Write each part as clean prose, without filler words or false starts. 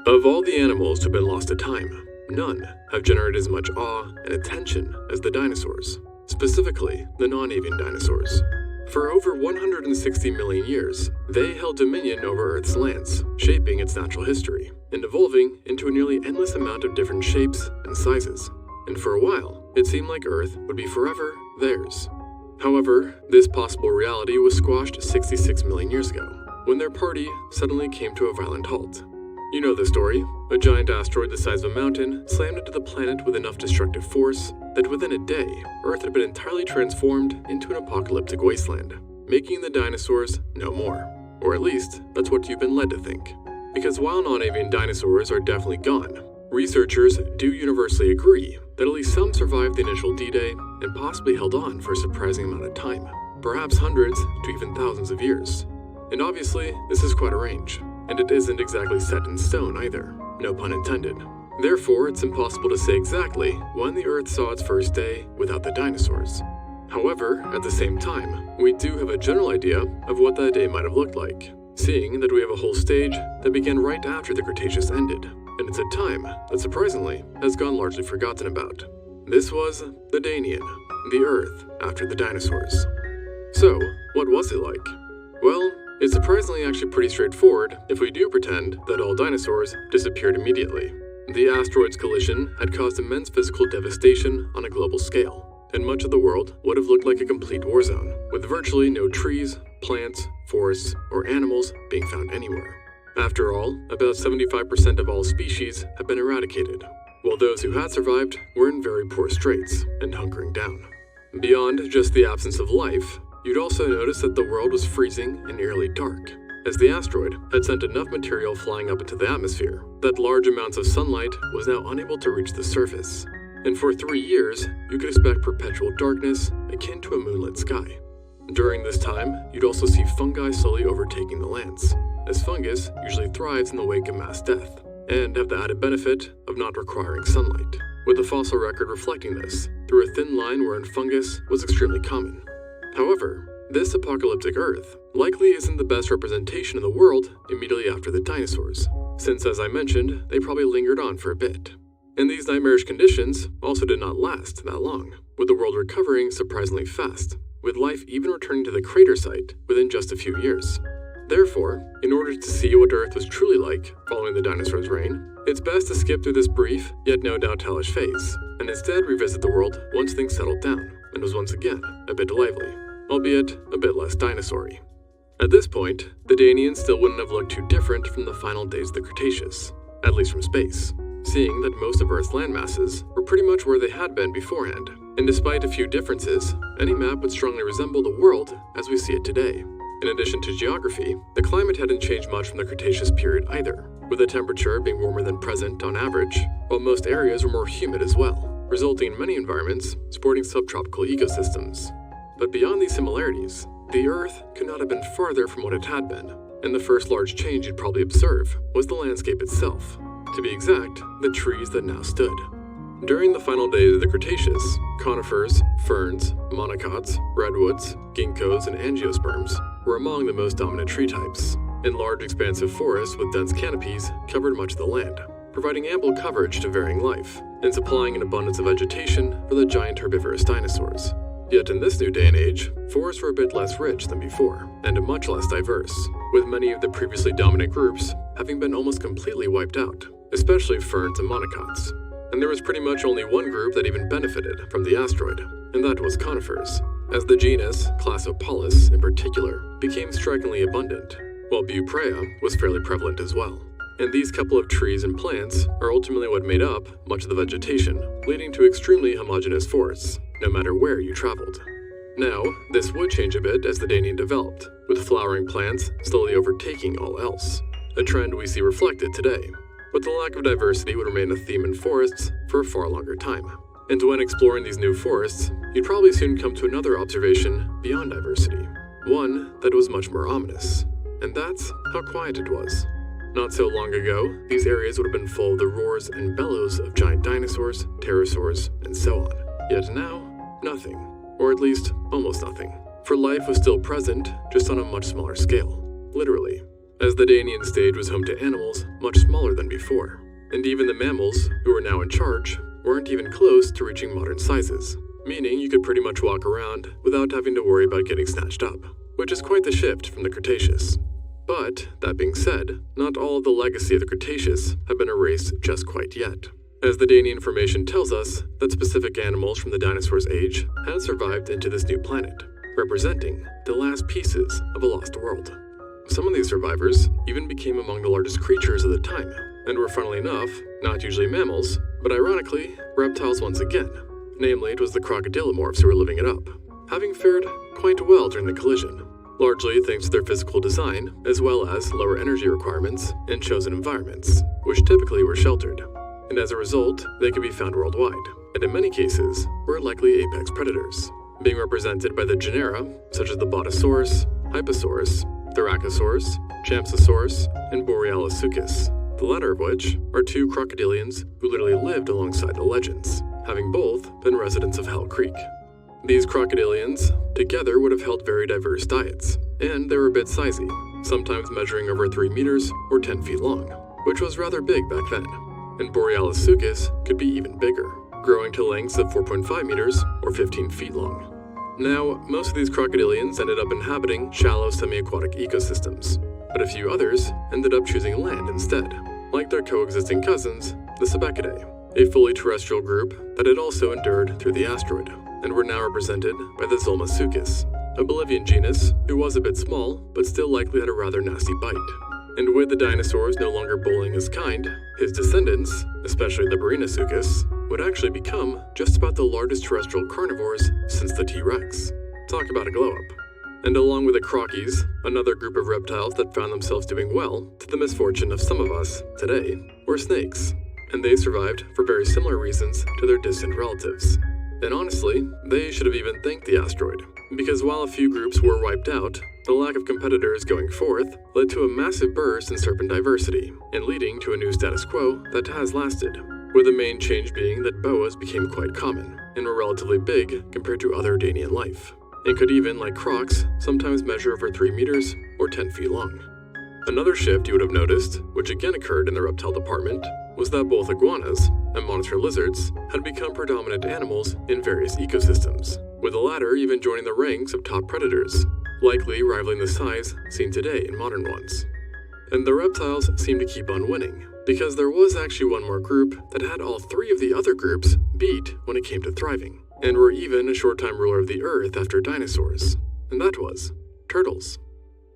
Of all the animals to have been lost to time, none have generated as much awe and attention as the dinosaurs, specifically the non-avian dinosaurs. For over 160 million years, they held dominion over Earth's lands, shaping its natural history, and evolving into a nearly endless amount of different shapes and sizes. And for a while, it seemed like Earth would be forever theirs. However, this possible reality was squashed 66 million years ago, when their party suddenly came to a violent halt. You know the story. A giant asteroid the size of a mountain slammed into the planet with enough destructive force that within a day, Earth had been entirely transformed into an apocalyptic wasteland, making the dinosaurs no more. Or at least, that's what you've been led to think. Because while non-avian dinosaurs are definitely gone, researchers do universally agree that at least some survived the initial D-Day and possibly held on for a surprising amount of time, perhaps hundreds to even thousands of years. And obviously, this is quite a range, and it isn't exactly set in stone either, no pun intended. Therefore, it's impossible to say exactly when the Earth saw its first day without the dinosaurs. However, at the same time, we do have a general idea of what that day might have looked like, seeing that we have a whole stage that began right after the Cretaceous ended, and it's a time that surprisingly has gone largely forgotten about. This was the Danian, the Earth after the dinosaurs. So, what was it like? Well, it's surprisingly actually pretty straightforward if we do pretend that all dinosaurs disappeared immediately. The asteroid's collision had caused immense physical devastation on a global scale, and much of the world would have looked like a complete war zone, with virtually no trees, plants, forests, or animals being found anywhere. After all, about 75% of all species have been eradicated, while those who had survived were in very poor straits and hunkering down. Beyond just the absence of life, you'd also notice that the world was freezing and eerily dark, as the asteroid had sent enough material flying up into the atmosphere that large amounts of sunlight was now unable to reach the surface. And for 3 years, you could expect perpetual darkness akin to a moonlit sky. During this time, you'd also see fungi slowly overtaking the lands, as fungus usually thrives in the wake of mass death, and have the added benefit of not requiring sunlight, with the fossil record reflecting this through a thin line wherein fungus was extremely common. However, this apocalyptic Earth likely isn't the best representation of the world immediately after the dinosaurs, since as I mentioned, they probably lingered on for a bit. And these nightmarish conditions also did not last that long, with the world recovering surprisingly fast, with life even returning to the crater site within just a few years. Therefore, in order to see what Earth was truly like following the dinosaurs' reign, it's best to skip through this brief, yet no doubt hellish phase, and instead revisit the world once things settled down and was once again a bit lively, albeit a bit less dinosaur-y. At this point, the Danians still wouldn't have looked too different from the final days of the Cretaceous, at least from space, seeing that most of Earth's landmasses were pretty much where they had been beforehand, and despite a few differences, any map would strongly resemble the world as we see it today. In addition to geography, the climate hadn't changed much from the Cretaceous period either, with the temperature being warmer than present on average, while most areas were more humid as well, resulting in many environments sporting subtropical ecosystems. But beyond these similarities, the Earth could not have been farther from what it had been, and the first large change you'd probably observe was the landscape itself. To be exact, the trees that now stood. During the final days of the Cretaceous, conifers, ferns, monocots, redwoods, ginkgos, and angiosperms were among the most dominant tree types, and large expansive forests with dense canopies covered much of the land, providing ample coverage to varying life, and supplying an abundance of vegetation for the giant herbivorous dinosaurs. Yet in this new day and age, forests were a bit less rich than before, and much less diverse, with many of the previously dominant groups having been almost completely wiped out, especially ferns and monocots. And there was pretty much only one group that even benefited from the asteroid, and that was conifers, as the genus Classopalus in particular became strikingly abundant, while Buprea was fairly prevalent as well. And these couple of trees and plants are ultimately what made up much of the vegetation, leading to extremely homogeneous forests, no matter where you traveled. Now, this would change a bit as the Danian developed, with flowering plants slowly overtaking all else, a trend we see reflected today. But the lack of diversity would remain a theme in forests for a far longer time. And when exploring these new forests, you'd probably soon come to another observation beyond diversity, one that was much more ominous, and that's how quiet it was. Not so long ago, these areas would have been full of the roars and bellows of giant dinosaurs, pterosaurs, and so on. Yet now, nothing, or at least almost nothing, for life was still present, just on a much smaller scale, literally. as the Danian stage was home to animals much smaller than before, and even the mammals, who were now in charge, weren't even close to reaching modern sizes, meaning you could pretty much walk around without having to worry about getting snatched up, which is quite the shift from the Cretaceous. But, that being said, not all of the legacy of the Cretaceous have been erased just quite yet, as the Danian formation tells us that specific animals from the dinosaurs' age had survived into this new planet, representing the last pieces of a lost world. Some of these survivors even became among the largest creatures of the time, and were funnily enough, not usually mammals, but ironically, reptiles once again. Namely, it was the crocodilomorphs who were living it up, having fared quite well during the collision, largely thanks to their physical design, as well as lower energy requirements in chosen environments, which typically were sheltered. And as a result, they could be found worldwide, and in many cases, were likely apex predators, being represented by the genera such as the Botosaurus, Hyposaurus, Thoracosaurus, Champsosaurus, and Borealisuchus, the latter of which are two crocodilians who literally lived alongside the legends, having both been residents of Hell Creek. These crocodilians together would have held very diverse diets, and they were a bit sizey, sometimes measuring over 3 meters or 10 feet long, which was rather big back then. And Borealisuchus could be even bigger, growing to lengths of 4.5 meters or 15 feet long. Now, most of these crocodilians ended up inhabiting shallow semi-aquatic ecosystems, but a few others ended up choosing land instead, like their coexisting cousins, the Sebecidae, a fully terrestrial group that had also endured through the asteroid, and were now represented by the Zolmasuchus, a Bolivian genus who was a bit small, but still likely had a rather nasty bite. And with the dinosaurs no longer bullying his kind, his descendants, especially the Barinasuchus, would actually become just about the largest terrestrial carnivores since the T-Rex. Talk about a glow-up. And along with the Crocies, another group of reptiles that found themselves doing well, to the misfortune of some of us today, were snakes. And they survived for very similar reasons to their distant relatives. And honestly, they should have even thanked the asteroid, because while a few groups were wiped out, the lack of competitors going forth led to a massive burst in serpent diversity, and leading to a new status quo that has lasted, with the main change being that boas became quite common, and were relatively big compared to other Danian life, and could even, like crocs, sometimes measure over 3 meters or 10 feet long. Another shift you would have noticed, which again occurred in the reptile department, was that both iguanas and monster lizards had become predominant animals in various ecosystems, with the latter even joining the ranks of top predators, likely rivaling the size seen today in modern ones. And the reptiles seemed to keep on winning, because there was actually one more group that had all 3 of the other groups beat when it came to thriving, and were even a short-time ruler of the Earth after dinosaurs, and that was turtles.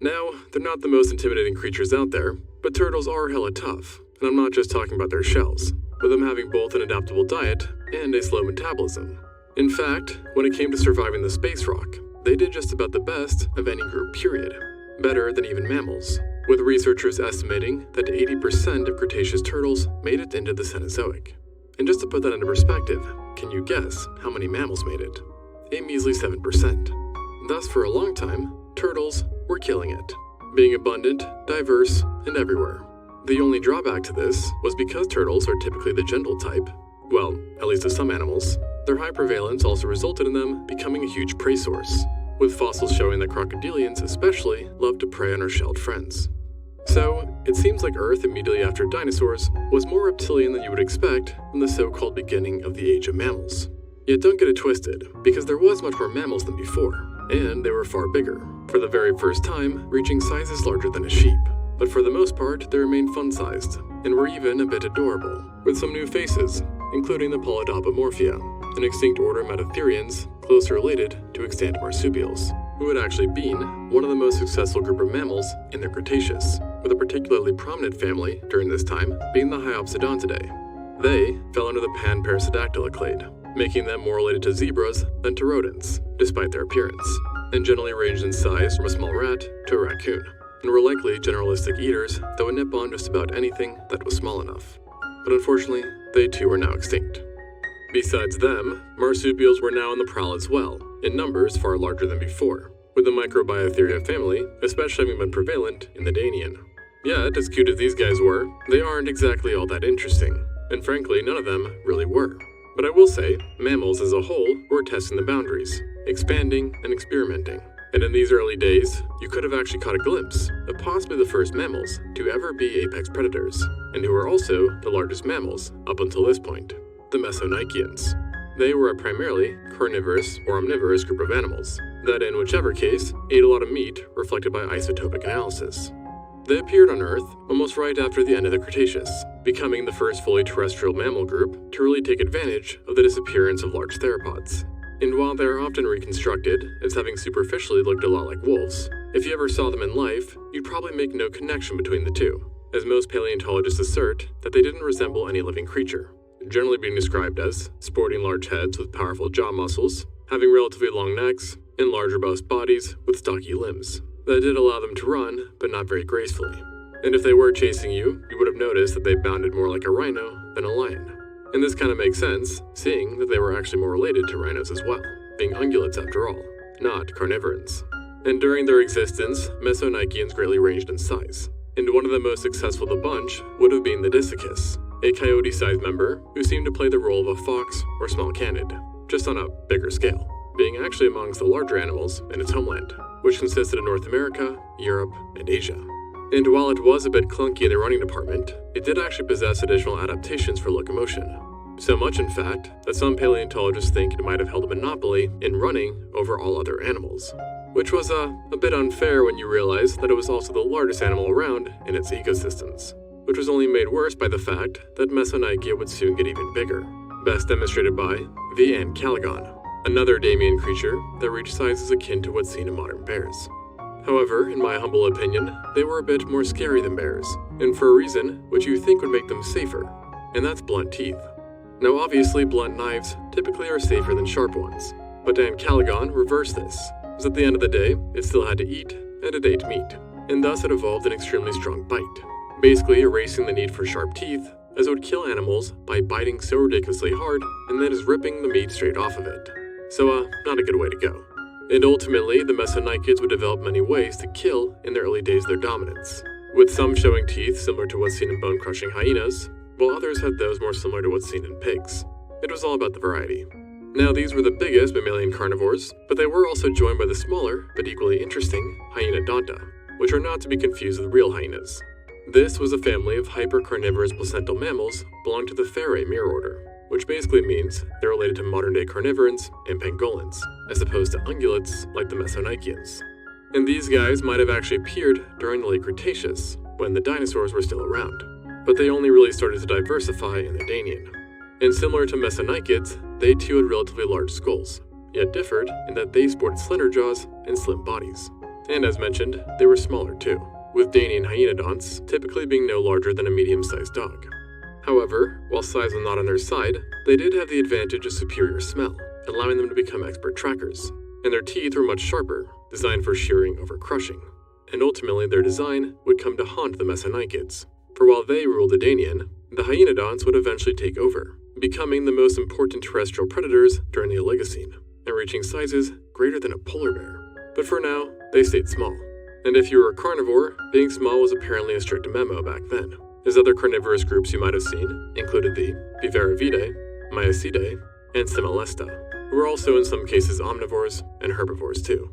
Now, they're not the most intimidating creatures out there, but turtles are hella tough, and I'm not just talking about their shells, with them having both an adaptable diet and a slow metabolism. In fact, when it came to surviving the space rock, they did just about the best of any group period, better than even mammals, with researchers estimating that 80% of Cretaceous turtles made it into the Cenozoic. And just to put that into perspective, can you guess how many mammals made it? A measly 7%. Thus, for a long time, turtles were killing it, being abundant, diverse, and everywhere. The only drawback to this was because turtles are typically the gentle type, well, at least to some animals, their high prevalence also resulted in them becoming a huge prey source, with fossils showing that crocodilians especially love to prey on our shelled friends. So, it seems like Earth immediately after dinosaurs was more reptilian than you would expect from the so-called beginning of the age of mammals. Yet don't get it twisted, because there was much more mammals than before, and they were far bigger, for the very first time reaching sizes larger than a sheep. But for the most part, they remained fun-sized, and were even a bit adorable, with some new faces, including the Polydopomorphia, an extinct order of Metatherians closely related to extant marsupials, who had actually been one of the most successful group of mammals in the Cretaceous, with a particularly prominent family during this time being the Hyopsodontidae. They fell under the Panparasodactyla clade, making them more related to zebras than to rodents, despite their appearance, and generally ranged in size from a small rat to a raccoon, and were likely generalistic eaters that would nip on just about anything that was small enough. But unfortunately, they too are now extinct. Besides them, marsupials were now on the prowl as well, in numbers far larger than before, with the Microbiopteria family especially having been prevalent in the Danian. Yet, as cute as these guys were, they aren't exactly all that interesting, and frankly, none of them really were. But I will say, mammals as a whole were testing the boundaries, expanding and experimenting, And in these early days, you could have actually caught a glimpse of possibly the first mammals to ever be apex predators, and who were also the largest mammals up until this point, the Mesonychians. They were a primarily carnivorous or omnivorous group of animals that, in whichever case, ate a lot of meat reflected by isotopic analysis. They appeared on Earth almost right after the end of the Cretaceous, becoming the first fully terrestrial mammal group to really take advantage of the disappearance of large theropods. And while they are often reconstructed as having superficially looked a lot like wolves, if you ever saw them in life, you'd probably make no connection between the two, as most paleontologists assert that they didn't resemble any living creature, generally being described as sporting large heads with powerful jaw muscles, having relatively long necks, and large robust bodies with stocky limbs that did allow them to run, but not very gracefully. And if they were chasing you, you would have noticed that they bounded more like a rhino than a lion. And this kind of makes sense, seeing that they were actually more related to rhinos as well, being ungulates after all, not carnivorans. And during their existence, Mesonychians greatly ranged in size, and one of the most successful of the bunch would have been the Dissicus, a coyote-sized member who seemed to play the role of a fox or small canid, just on a bigger scale, being actually amongst the larger animals in its homeland, which consisted of North America, Europe, and Asia. And while it was a bit clunky in the running department, it did actually possess additional adaptations for locomotion. So much, in fact, that some paleontologists think it might have held a monopoly in running over all other animals, which was a bit unfair when you realize that it was also the largest animal around in its ecosystems, which was only made worse by the fact that Mesonychia would soon get even bigger, best demonstrated by the Ancalagon, another Damian creature that reached sizes akin to what's seen in modern bears. However, in my humble opinion, they were a bit more scary than bears, and for a reason which you think would make them safer, and that's blunt teeth. Now obviously blunt knives typically are safer than sharp ones, but Ancalagon reversed this, as at the end of the day, it still had to eat, and it ate meat, and thus it evolved an extremely strong bite, basically erasing the need for sharp teeth, as it would kill animals by biting so ridiculously hard and then just ripping the meat straight off of it. So not a good way to go. And ultimately, the Mesonychids would develop many ways to kill in the early days of their dominance, with some showing teeth similar to what's seen in bone-crushing hyenas, while others had those more similar to what's seen in pigs. It was all about the variety. Now, these were the biggest mammalian carnivores, but they were also joined by the smaller, but equally interesting, Hyenodonta, which are not to be confused with real hyenas. This was a family of hypercarnivorous placental mammals belonging to the Ferae mirror order, which basically means they're related to modern-day carnivorans and pangolins, as opposed to ungulates like the Mesonychians. And these guys might have actually appeared during the late Cretaceous, when the dinosaurs were still around, but they only really started to diversify in the Danian. And similar to Mesonychids, they too had relatively large skulls, yet differed in that they sported slender jaws and slim bodies. And as mentioned, they were smaller too, with Danian hyenodonts typically being no larger than a medium-sized dog. However, while size was not on their side, they did have the advantage of superior smell, allowing them to become expert trackers, and their teeth were much sharper, designed for shearing over crushing. And ultimately their design would come to haunt the Mesonychids, for while they ruled the Danian, the hyenodonts would eventually take over, becoming the most important terrestrial predators during the Oligocene, and reaching sizes greater than a polar bear. But for now, they stayed small. And if you were a carnivore, being small was apparently a strict memo back then, as other carnivorous groups you might have seen included the Viverrividae, Myosidae, and Semolesta, who were also in some cases omnivores and herbivores too.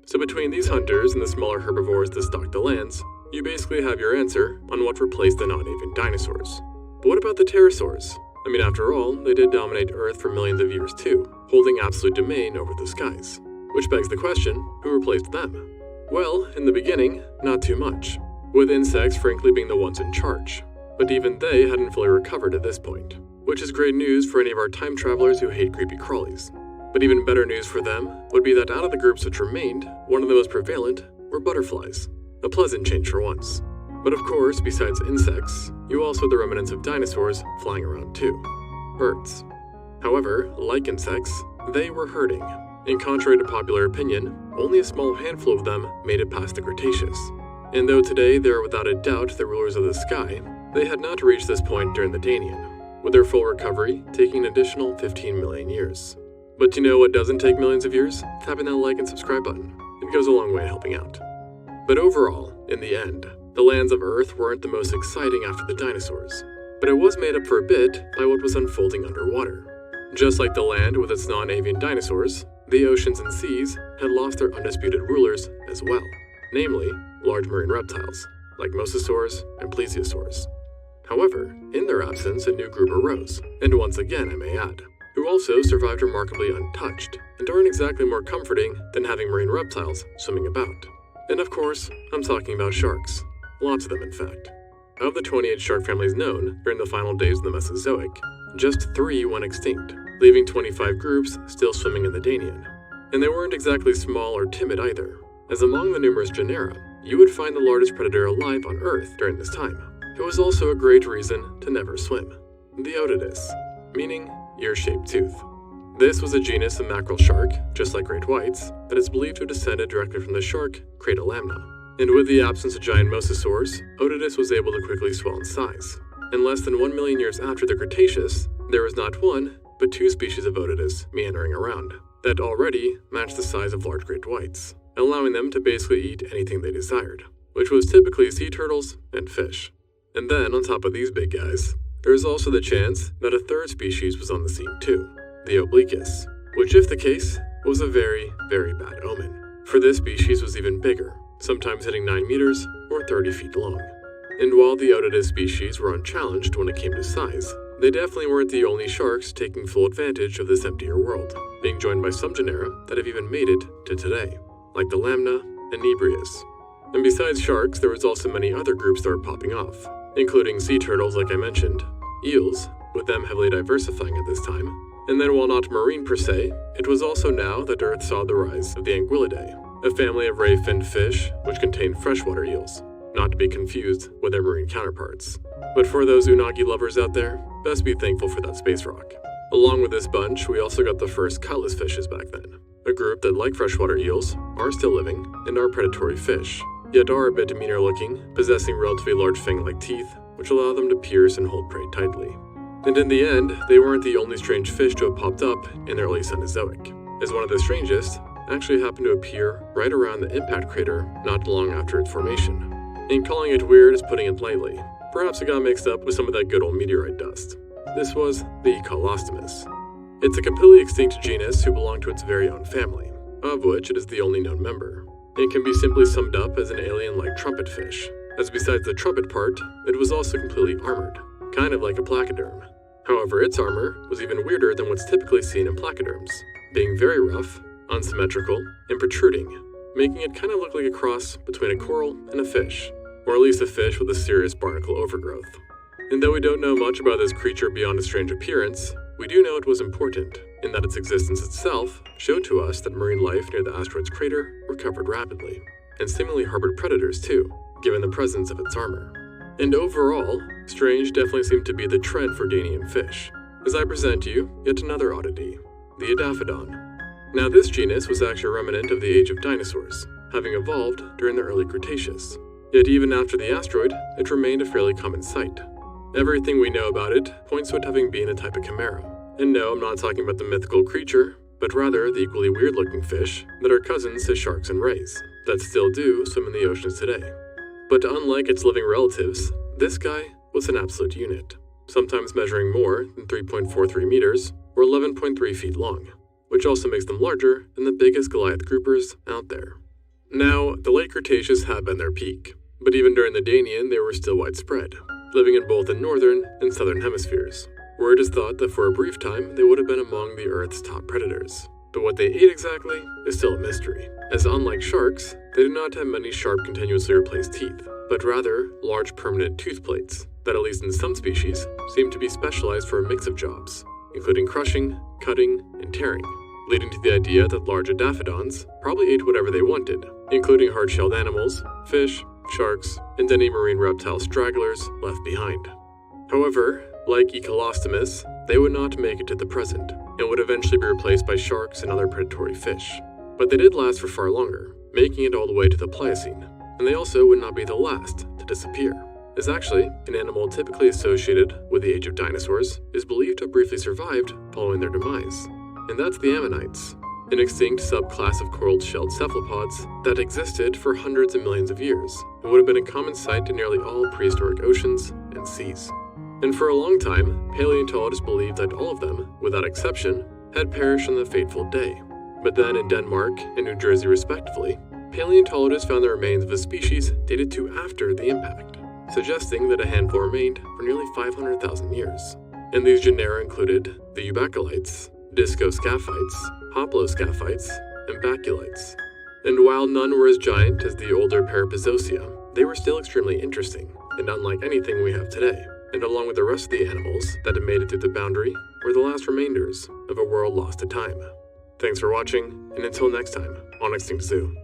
So between these hunters and the smaller herbivores that stalked the lands, you basically have your answer on what replaced the non-avian dinosaurs. But what about the pterosaurs? I mean, after all, they did dominate Earth for millions of years too, holding absolute domain over the skies. Which begs the question, who replaced them? Well, in the beginning, not too much, with insects frankly being the ones in charge. But even they hadn't fully recovered at this point, which is great news for any of our time travelers who hate creepy crawlies. But even better news for them would be that out of the groups which remained, one of the most prevalent were butterflies. A pleasant change for once. But of course, besides insects, you also had the remnants of dinosaurs flying around too. Birds. However, like insects, they were herding. And contrary to popular opinion, only a small handful of them made it past the Cretaceous. And though today they are without a doubt the rulers of the sky, they had not reached this point during the Danian, with their full recovery taking an additional 15 million years. But you know what doesn't take millions of years? Tapping that like and subscribe button. It goes a long way in helping out. But overall, in the end, the lands of Earth weren't the most exciting after the dinosaurs, but it was made up for a bit by what was unfolding underwater. Just like the land with its non-avian dinosaurs, the oceans and seas had lost their undisputed rulers as well, namely large marine reptiles like mosasaurs and plesiosaurs. However, in their absence, a new group arose, and once again, I may add, who also survived remarkably untouched, and aren't exactly more comforting than having marine reptiles swimming about. And of course, I'm talking about sharks. Lots of them, in fact. Of the 28 shark families known during the final days of the Mesozoic, just 3 went extinct, leaving 25 groups still swimming in the Danube. And they weren't exactly small or timid either, as among the numerous genera, you would find the largest predator alive on Earth during this time. It was also a great reason to never swim. The Otodus, meaning ear-shaped tooth. This was a genus of mackerel shark, just like great whites, that is believed to have descended directly from the shark Cretaceous-Paleogene. And with the absence of giant mosasaurs, Otodus was able to quickly swell in size. And less than 1 million years after the Cretaceous, there was not 1, but 2 species of Otodus meandering around, that already matched the size of large great whites, allowing them to basically eat anything they desired, which was typically sea turtles and fish. And then, on top of these big guys, there is also the chance that a 3rd species was on the scene too, the Obliquus, which if the case, was a very, very bad omen, for this species was even bigger, sometimes hitting 9 meters or 30 feet long. And while the Otodus species were unchallenged when it came to size, they definitely weren't the only sharks taking full advantage of this emptier world, being joined by some genera that have even made it to today, like the Lamna and Nebrius. And besides sharks, there was also many other groups that were popping off, including sea turtles like I mentioned, eels, with them heavily diversifying at this time, and then while not marine per se, it was also now that Earth saw the rise of the Anguillidae, a family of ray-finned fish which contain freshwater eels, not to be confused with their marine counterparts. But for those unagi lovers out there, best be thankful for that space rock. Along with this bunch, we also got the first cutlass fishes back then, a group that, like freshwater eels, are still living and are predatory fish, yet are a bit meaner looking, possessing relatively large fang-like teeth, which allow them to pierce and hold prey tightly. And in the end, they weren't the only strange fish to have popped up in the early Cenozoic, as one of the strangest actually happened to appear right around the impact crater not long after its formation. And calling it weird is putting it lightly. Perhaps it got mixed up with some of that good old meteorite dust. This was the Colostomus. It's a completely extinct genus who belonged to its very own family, of which it is the only known member. It can be simply summed up as an alien-like trumpet fish, as besides the trumpet part, it was also completely armored, kind of like a placoderm. However, its armor was even weirder than what's typically seen in placoderms, being very rough, unsymmetrical, and protruding, making it kind of look like a cross between a coral and a fish, or at least a fish with a serious barnacle overgrowth. And though we don't know much about this creature beyond its strange appearance, we do know it was important, in that its existence itself showed to us that marine life near the asteroid's crater recovered rapidly, and seemingly harbored predators too, given the presence of its armor. And overall, strange definitely seemed to be the trend for Danian fish, as I present to you yet another oddity, the Adaphadon. Now this genus was actually a remnant of the age of dinosaurs, having evolved during the early Cretaceous, yet even after the asteroid, it remained a fairly common sight. Everything we know about it points to it having been a type of chimera. And no, I'm not talking about the mythical creature, but rather the equally weird-looking fish that are cousins to sharks and rays, that still do swim in the oceans today. But unlike its living relatives, this guy was an absolute unit, sometimes measuring more than 3.43 meters or 11.3 feet long, which also makes them larger than the biggest Goliath groupers out there. Now, the late Cretaceous had been their peak, but even during the Danian they were still widespread, living in both the northern and southern hemispheres, where it is thought that for a brief time they would have been among the Earth's top predators. But what they ate exactly is still a mystery, as unlike sharks, they do not have many sharp continuously replaced teeth, but rather large permanent tooth plates that, at least in some species, seem to be specialized for a mix of jobs, including crushing, cutting, and tearing, leading to the idea that large adaphadons probably ate whatever they wanted, including hard-shelled animals, fish, sharks, and any marine reptile stragglers left behind. However, like Ecolostomus, they would not make it to the present, and would eventually be replaced by sharks and other predatory fish. But they did last for far longer, making it all the way to the Pliocene, and they also would not be the last to disappear, as actually, an animal typically associated with the age of dinosaurs is believed to have briefly survived following their demise, and that's the ammonites, an extinct subclass of coral-shelled cephalopods that existed for hundreds of millions of years and would have been a common sight in nearly all prehistoric oceans and seas. And for a long time, paleontologists believed that all of them, without exception, had perished on the fateful day, But then in Denmark and New Jersey respectively, paleontologists found the remains of a species dated to after the impact, suggesting that a handful remained for nearly 500,000 years. And these genera included the eubacolites, discoscaphites, hoploscaphites, and baculites. And while none were as giant as the older Parapazosia, they were still extremely interesting, and unlike anything we have today. And along with the rest of the animals that had made it through the boundary, were the last remainders of a world lost to time. Thanks for watching, and until next time on Extinct Zoo.